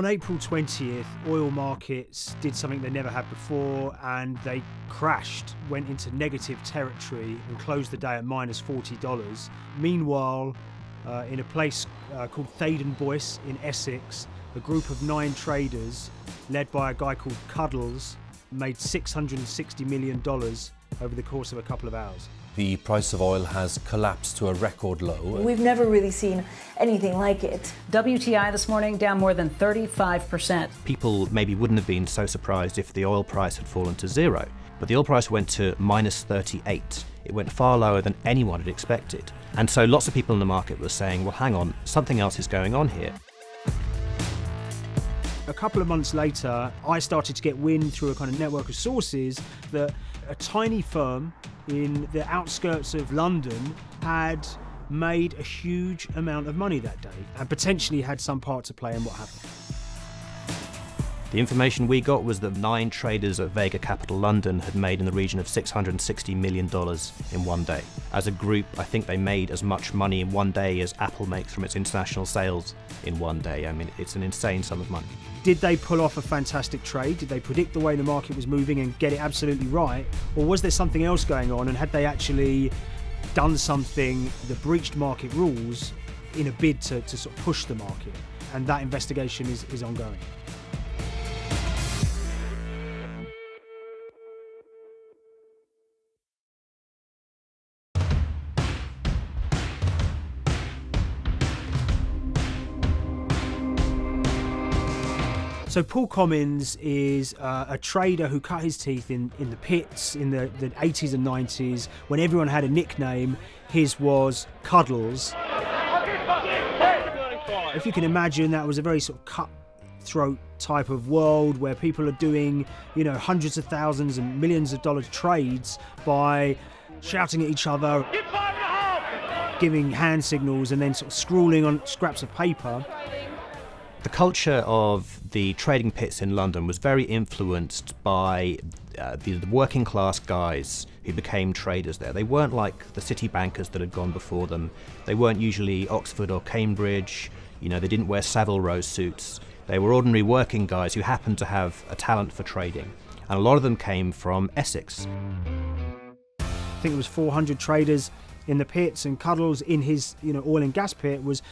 On April 20th, oil markets did something they never had before, and they crashed, went into negative territory and closed the day at minus $40. Meanwhile, in a place called Thaden Boyce in Essex, a group of 9 traders, led by a guy called Cuddles, made $660 million over the course of a couple of hours. The price of oil has collapsed to a record low. We've never really seen anything like it. WTI this morning down more than 35%. People maybe wouldn't have been so surprised if the oil price had fallen to zero, but the oil price went to minus 38. It went far lower than anyone had expected. And so lots of people in the market were saying, well, hang on, something else is going on here. A couple of months later, I started to get wind through a kind of network of sources that a tiny firm in the outskirts of London had made a huge amount of money that day and potentially had some part to play in what happened. The information we got was that 9 traders at Vega Capital London had made in the region of $660 million in one day. As a group, I think they made as much money in one day as Apple makes from its international sales in one day. I mean, it's an insane sum of money. Did they pull off a fantastic trade? Did they predict the way the market was moving and get it absolutely right? Or was there something else going on, and had they actually done something that breached market rules in a bid to sort of push the market? And that investigation is ongoing. So Paul Commins is a trader who cut his teeth in the pits in the 80s and 90s. When everyone had a nickname, his was Cuddles. If you can imagine, that was a very sort of cutthroat type of world where people are doing, hundreds of thousands and millions of dollar trades by shouting at each other, giving hand signals, and then sort of scrawling on scraps of paper. The culture of the trading pits in London was very influenced by the working class guys who became traders there. They weren't like the city bankers that had gone before them. They weren't usually Oxford or Cambridge. They didn't wear Savile Row suits. They were ordinary working guys who happened to have a talent for trading. And a lot of them came from Essex. I think it was 400 traders in the pits, and Cuddles in his oil and gas pit was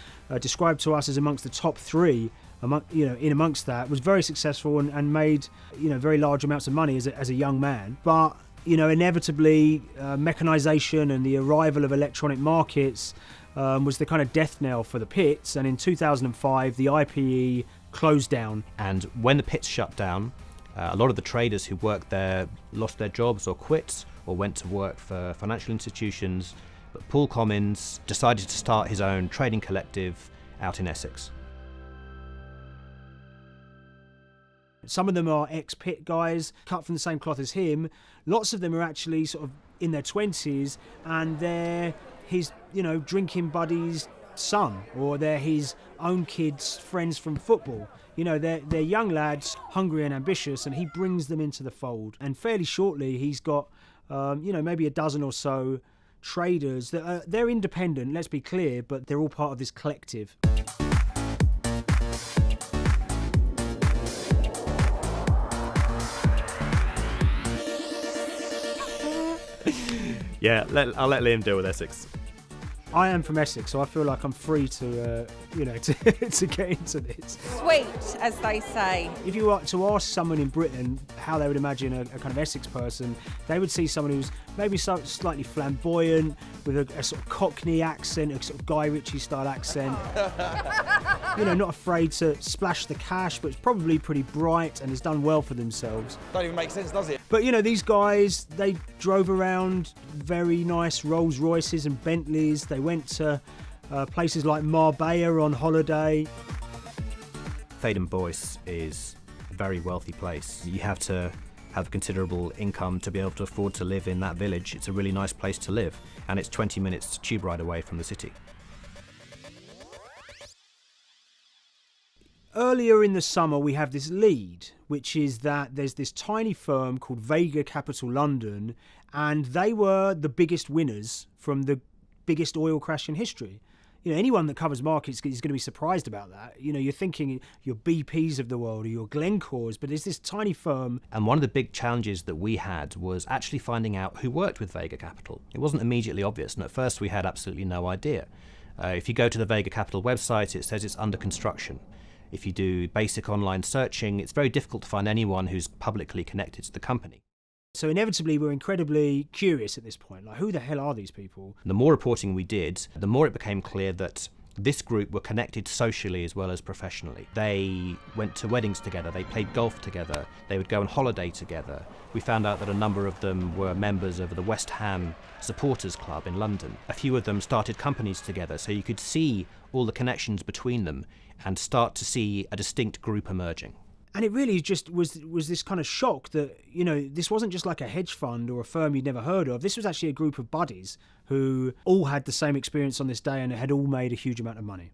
described to us as amongst the top 3 amongst that, was very successful and made very large amounts of money as a young man. But inevitably mechanization and the arrival of electronic markets was the kind of death knell for the pits, and in 2005 the IPE closed down. And when the pits shut down, a lot of the traders who worked there lost their jobs or quit or went to work for financial institutions. But Paul Commins decided to start his own trading collective out in Essex. Some of them are ex-pit guys, cut from the same cloth as him. Lots of them are actually sort of in their 20s, and they're his, drinking buddy's son, or they're his own kids' friends from football. They're young lads, hungry and ambitious, and he brings them into the fold. And fairly shortly, he's got, maybe a dozen or so traders that they're independent, let's be clear, but they're all part of this collective. Yeah, I'll let Liam deal with Essex. I am from Essex, so I feel like I'm free to, to get into this. Sweet, as they say. If you were to ask someone in Britain how they would imagine a kind of Essex person, they would see someone who's maybe slightly flamboyant, with a sort of Cockney accent, a sort of Guy Ritchie style accent. Not afraid to splash the cash, but it's probably pretty bright and has done well for themselves. Don't even make sense, does it? But these guys, they drove around very nice Rolls Royces and Bentleys. They went to places like Marbella on holiday. Thaden Boyce is a very wealthy place. You have to have considerable income to be able to afford to live in that village. It's a really nice place to live, and it's 20 minutes tube ride away from the city. Earlier in the summer, we have this lead, which is that there's this tiny firm called Vega Capital London, and they were the biggest winners from the biggest oil crash in history. anyone that covers markets is going to be surprised about that. You're thinking your BPs of the world or your Glencores, but it's this tiny firm. And one of the big challenges that we had was actually finding out who worked with Vega Capital. It wasn't immediately obvious, and at first we had absolutely no idea. If you go to the Vega Capital website, it says it's under construction. If you do basic online searching, it's very difficult to find anyone who's publicly connected to the company. So inevitably, we're incredibly curious at this point. Like, who the hell are these people? The more reporting we did, the more it became clear that this group were connected socially as well as professionally. They went to weddings together, they played golf together, they would go on holiday together. We found out that a number of them were members of the West Ham Supporters Club in London. A few of them started companies together, so you could see all the connections between them and start to see a distinct group emerging. And it really just was this kind of shock that, this wasn't just like a hedge fund or a firm you'd never heard of. This was actually a group of buddies who all had the same experience on this day and had all made a huge amount of money.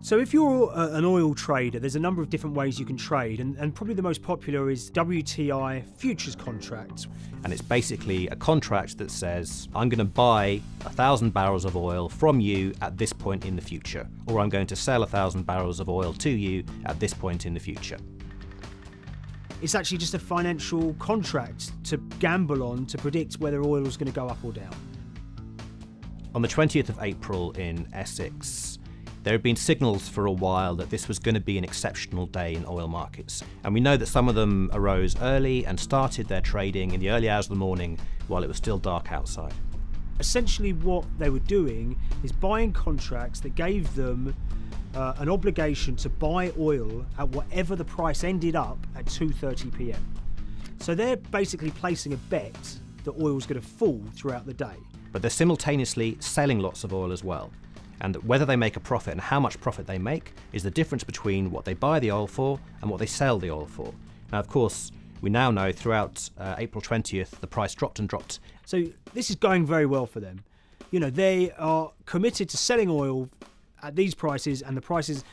So if you're an oil trader, there's a number of different ways you can trade, and probably the most popular is WTI futures contracts. And it's basically a contract that says, I'm going to buy 1,000 barrels of oil from you at this point in the future, or I'm going to sell 1,000 barrels of oil to you at this point in the future. It's actually just a financial contract to gamble on to predict whether oil is going to go up or down. On the 20th of April in Essex, there had been signals for a while that this was going to be an exceptional day in oil markets. And we know that some of them arose early and started their trading in the early hours of the morning while it was still dark outside. Essentially what they were doing is buying contracts that gave them an obligation to buy oil at whatever the price ended up at 2:30 p.m. So they're basically placing a bet that oil was going to fall throughout the day. But they're simultaneously selling lots of oil as well. And whether they make a profit and how much profit they make is the difference between what they buy the oil for and what they sell the oil for. Now, of course, we now know throughout April 20th, the price dropped and dropped. So this is going very well for them. They are committed to selling oil at these prices, and the prices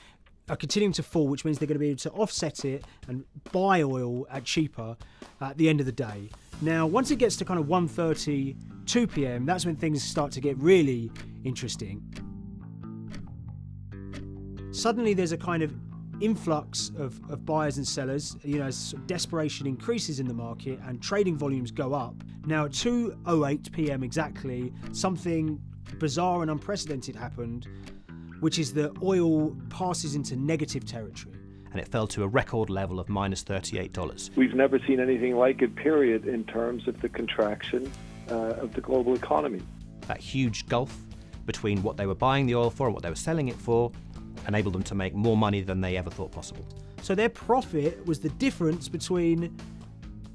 are continuing to fall, which means they're going to be able to offset it and buy oil at cheaper at the end of the day. Now, once it gets to kind of 1:30, 2 p.m, that's when things start to get really interesting. Suddenly there's a kind of influx of buyers and sellers, as sort of desperation increases in the market and trading volumes go up. Now at 2:08 p.m. exactly, something bizarre and unprecedented happened, which is that oil passes into negative territory. And it fell to a record level of minus $38. We've never seen anything like it, period, in terms of the contraction of the global economy. That huge gulf between what they were buying the oil for and what they were selling it for enabled them to make more money than they ever thought possible. So their profit was the difference between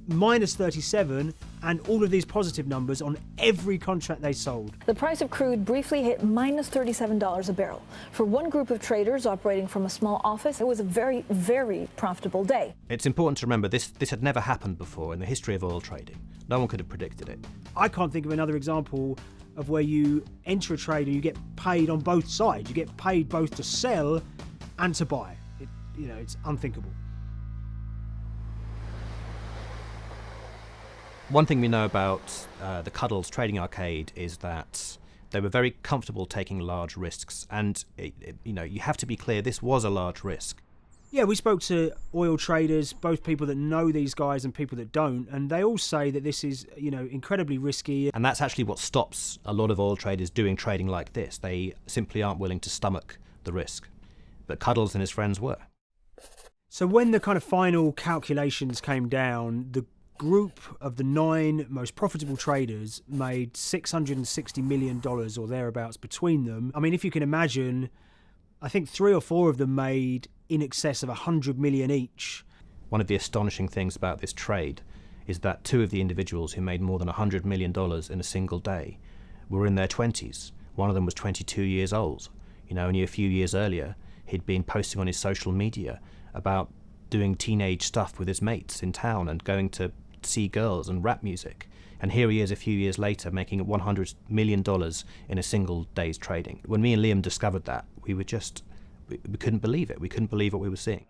minus 37 and all of these positive numbers on every contract they sold. The price of crude briefly hit minus $37 a barrel. For one group of traders operating from a small office, it was a very, very profitable day. It's important to remember this had never happened before in the history of oil trading. No one could have predicted it. I can't think of another example of where you enter a trade and you get paid on both sides. You get paid both to sell and to buy. It's unthinkable. One thing we know about the Cuddles Trading Arcade is that they were very comfortable taking large risks, and you have to be clear, this was a large risk. Yeah, we spoke to oil traders, both people that know these guys and people that don't, and they all say that this is, incredibly risky. And that's actually what stops a lot of oil traders doing trading like this. They simply aren't willing to stomach the risk. But Cuddles and his friends were. So when the kind of final calculations came down, the group of the 9 most profitable traders made $660 million or thereabouts between them. I mean, if you can imagine, I think 3 or 4 of them made in excess of 100 million each. One of the astonishing things about this trade is that 2 of the individuals who made more than $100 million in a single day were in their 20s. One of them was 22 years old. Only a few years earlier, he'd been posting on his social media about doing teenage stuff with his mates in town and going to see girls and rap music. And here he is a few years later making $100 million in a single day's trading. When me and Liam discovered that, we couldn't believe it. We couldn't believe what we were seeing.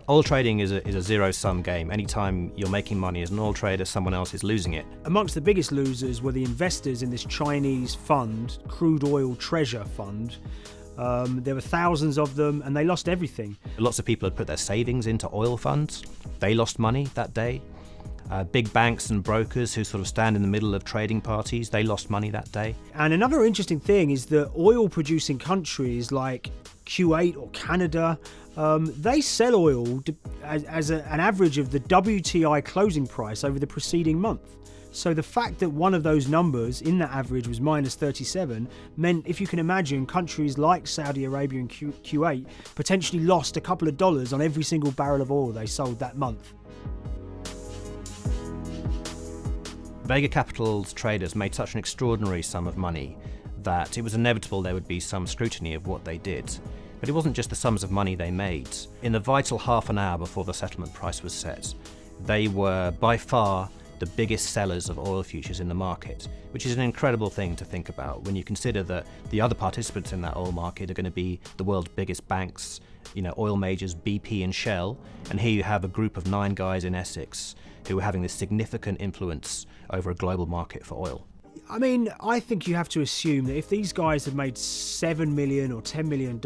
Oil trading is a zero-sum game. Anytime you're making money as an oil trader, someone else is losing it. Amongst the biggest losers were the investors in this Chinese fund, Crude Oil Treasure Fund. There were thousands of them, and they lost everything. Lots of people had put their savings into oil funds. They lost money that day. Big banks and brokers who sort of stand in the middle of trading parties, they lost money that day. And another interesting thing is that oil-producing countries like Kuwait or Canada, they sell oil as an average of the WTI closing price over the preceding month. So the fact that one of those numbers in that average was minus 37 meant, if you can imagine, countries like Saudi Arabia and Kuwait potentially lost a couple of dollars on every single barrel of oil they sold that month. Vega Capital's traders made such an extraordinary sum of money that it was inevitable there would be some scrutiny of what they did. But it wasn't just the sums of money they made. In the vital half an hour before the settlement price was set, they were by far the biggest sellers of oil futures in the market, which is an incredible thing to think about when you consider that the other participants in that oil market are going to be the world's biggest banks, oil majors BP and Shell, and here you have a group of 9 guys in Essex who are having this significant influence over a global market for oil. I mean, I think you have to assume that if these guys had made $7 million or $10 million,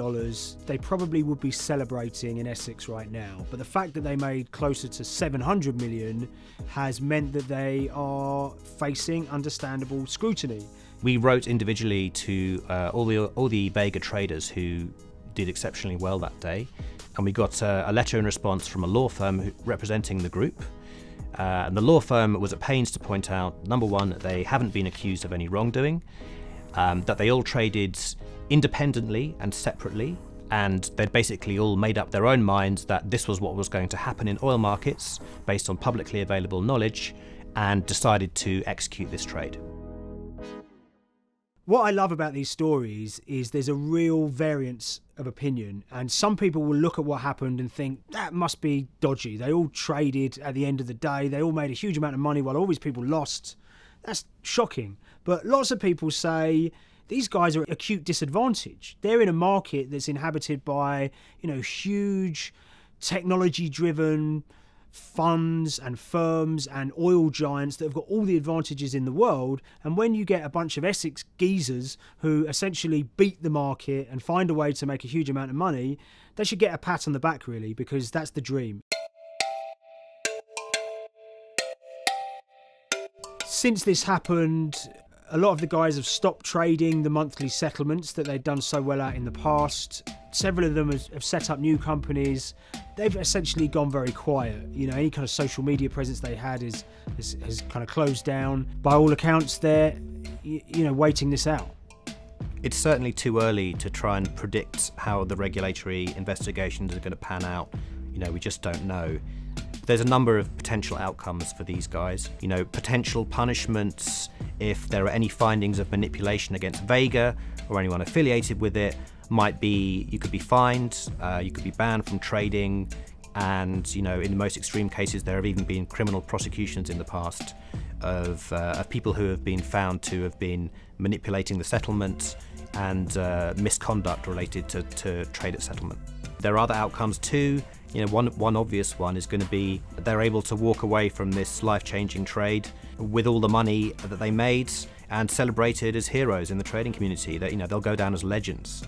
they probably would be celebrating in Essex right now. But the fact that they made closer to $700 million has meant that they are facing understandable scrutiny. We wrote individually to all the Vega traders who did exceptionally well that day, and we got a letter in response from a law firm representing the group. And the law firm was at pains to point out, number one, that they haven't been accused of any wrongdoing, that they all traded independently and separately, and they'd basically all made up their own minds that this was what was going to happen in oil markets based on publicly available knowledge, and decided to execute this trade. What I love about these stories is there's a real variance of opinion, and some people will look at what happened and think that must be dodgy. They all traded at the end of the day, they all made a huge amount of money while all these people lost. That's shocking. But lots of people say these guys are at acute disadvantage. They're in a market that's inhabited by, huge technology-driven funds and firms and oil giants that have got all the advantages in the world, and when you get a bunch of Essex geezers who essentially beat the market and find a way to make a huge amount of money, they should get a pat on the back, really, because that's the dream. Since this happened, a lot of the guys have stopped trading the monthly settlements that they'd done so well at in the past. Several of them have set up new companies. They've essentially gone very quiet. Any kind of social media presence they had has kind of closed down. By all accounts, they're, waiting this out. It's certainly too early to try and predict how the regulatory investigations are going to pan out. We just don't know. There's a number of potential outcomes for these guys. Potential punishments if there are any findings of manipulation against Vega or anyone affiliated with it might be you could be fined, you could be banned from trading, and in the most extreme cases there have even been criminal prosecutions in the past of people who have been found to have been manipulating the settlement and misconduct related to trade at settlement. There are other outcomes too. One obvious one is going to be that they're able to walk away from this life-changing trade with all the money that they made and celebrated as heroes in the trading community. That they'll go down as legends.